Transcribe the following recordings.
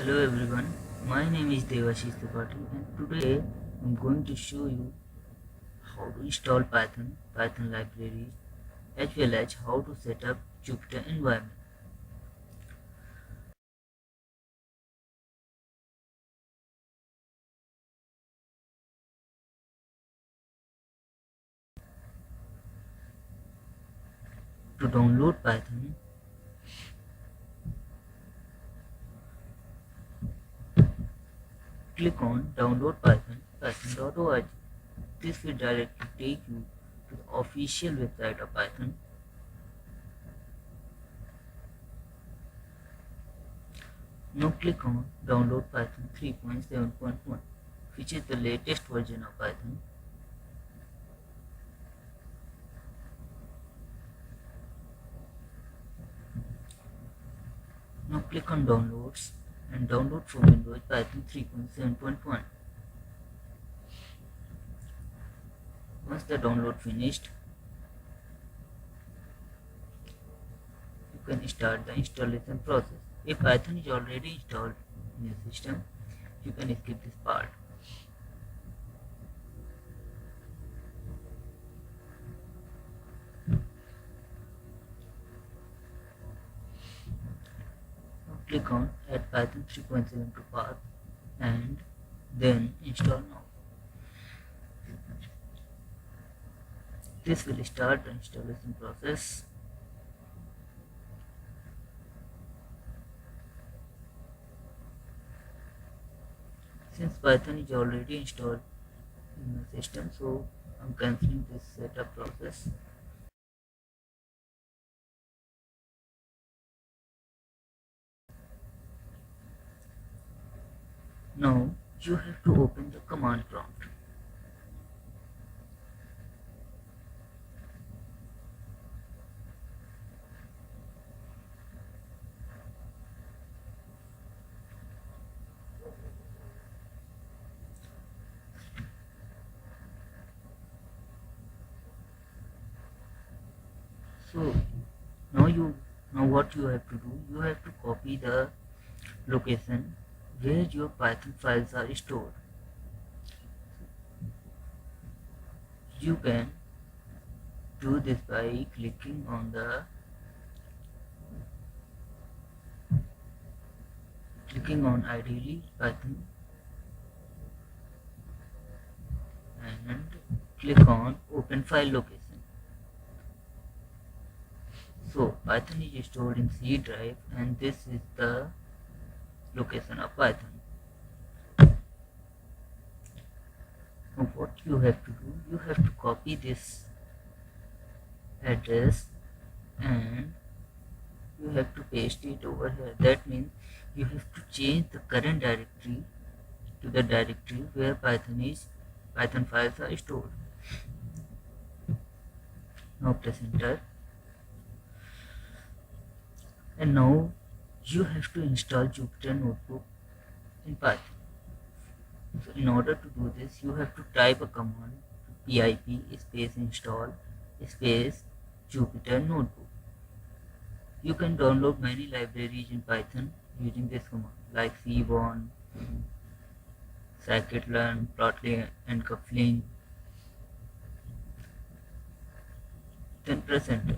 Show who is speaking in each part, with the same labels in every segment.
Speaker 1: Hello everyone, my name is Devashish Tripathi and today I'm going to show you how to install Python libraries as well as how to set up Jupyter environment. To download Python, click on Download Python.org. This will directly take you to the official website of Python. Now click on Download Python 3.7.1, which is the latest version of Python. Now click on Downloads and download for Windows Python 3.7.1. Once the download finished, you can start the installation process. If Python is already installed in your system, you can skip this part. Now click on Add Python 3.7 to path and then install now. This will start the installation process. Since Python is already installed in the system, so I'm cancelling this setup process. Now you have to open the command prompt. So now what you have to do, you have to copy the location where your Python files are stored. You can do this by clicking on ideally Python and click on open file location. So Python is stored in C drive and this is the location of Python. Now what you have to do, you have to copy this address and you have to paste it over here. That means you have to change the current directory to the directory where Python files are stored. Now press enter. And now you have to install Jupyter Notebook in Python. So in order to do this, you have to type a command pip space install space Jupyter Notebook. You can download many libraries in Python using this command like Cbon, scikit-learn, plotly and coupling. Then press enter.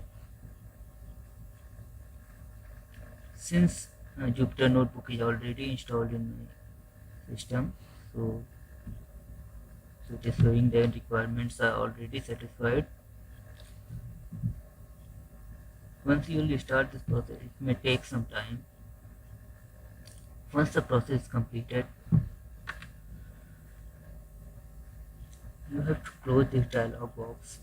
Speaker 1: Since Jupyter Notebook is already installed in my system, so it is showing that requirements are already satisfied. Once you will start this process, it may take some time. Once the process is completed, you have to close this dialog box.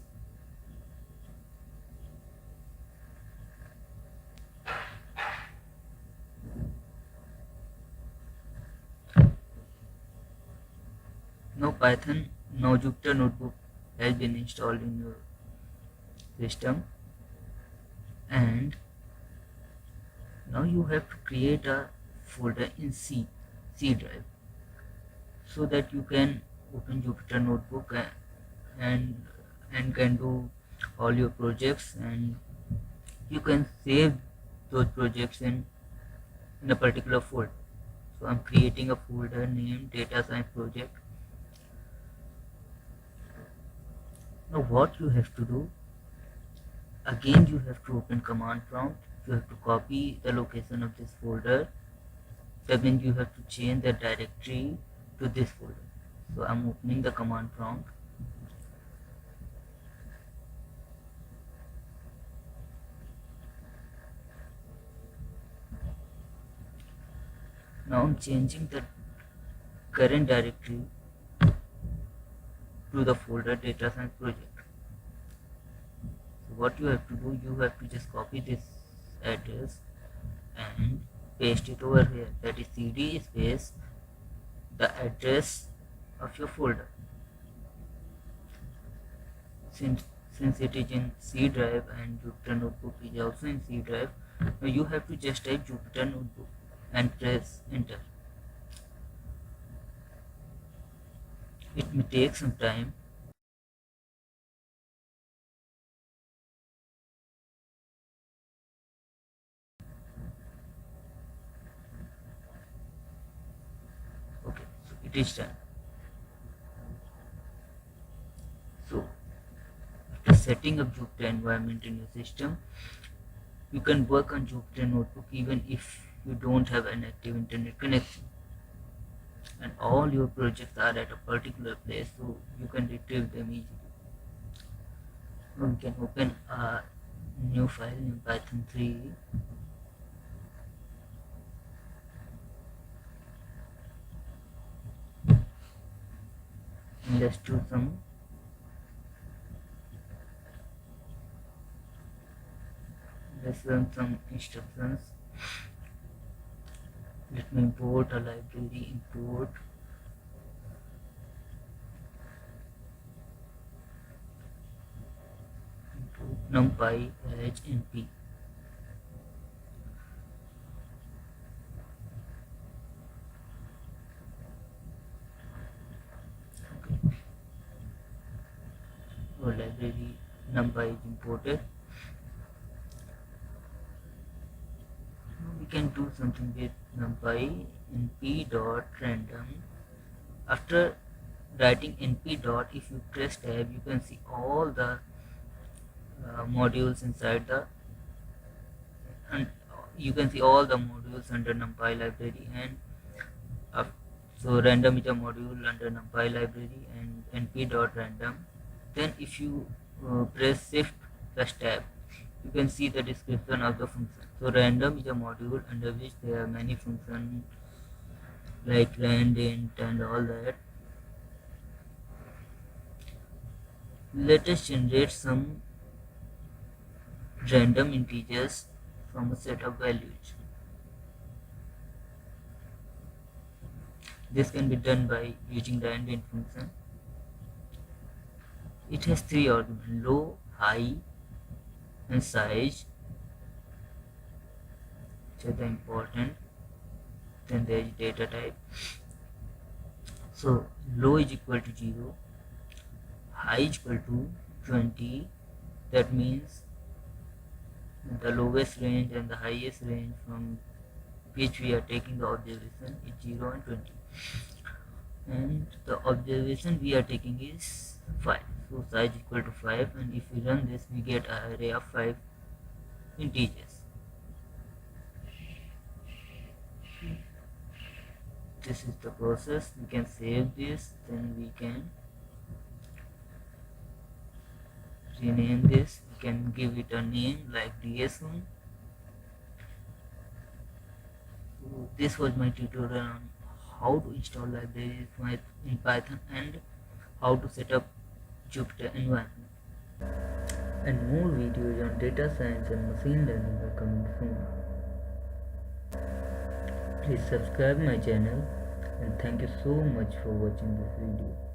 Speaker 1: Now Jupyter Notebook has been installed in your system, and now you have to create a folder in C drive so that you can open Jupyter Notebook and can do all your projects, and you can save those projects in a particular folder. So I'm creating a folder named data science project. Now what you have to do, again you have to open command prompt. You have to copy the location of this folder. Then you have to change the directory to this folder. So I'm opening the command prompt. Now I'm changing the current directory to the folder data science project. So what you have to do, you have to just copy this address and paste it over here. That is cd space the address of your folder. Since it is in C drive and Jupyter Notebook is also in C drive, now you have to just type Jupyter Notebook and press enter. It may take some time. Okay, so it is done. So after setting up Jupyter environment in your system, you can work on Jupyter Notebook even if you don't have an active internet connection. And all your projects are at a particular place, so you can retrieve them easily. Now we can open a new file in Python 3. And let's do let's run some instructions. Let me import a library, import numpy as np. Okay. Our library numpy is imported. Now we can do something with numpy np.random. After writing np dot, if you press tab, you can see all the modules inside the, and you can see all the modules under numpy library. And so random is a module under numpy library and np.random. Then if you press shift plus tab, you can see the description of the function. So random is a module under which there are many functions like rand, int and all that. Let us generate some random integers from a set of values. This can be done by using the int function. It has three arguments: low, high and size, which are the important. Then there is data type. So low is equal to 0, high is equal to 20. That means the lowest range and the highest range from which we are taking the observation is 0 and 20. And the observation we are taking is 5. So size equal to 5, and if we run this, we get an array of 5 integers. This is the process. We can save this, then we can rename this. We can give it a name like ds1. So this was my tutorial on how to install libraries in Python and how to set up Jupyter environment. And more videos on data science and machine learning are coming soon. Please subscribe my channel, and thank you so much for watching this video.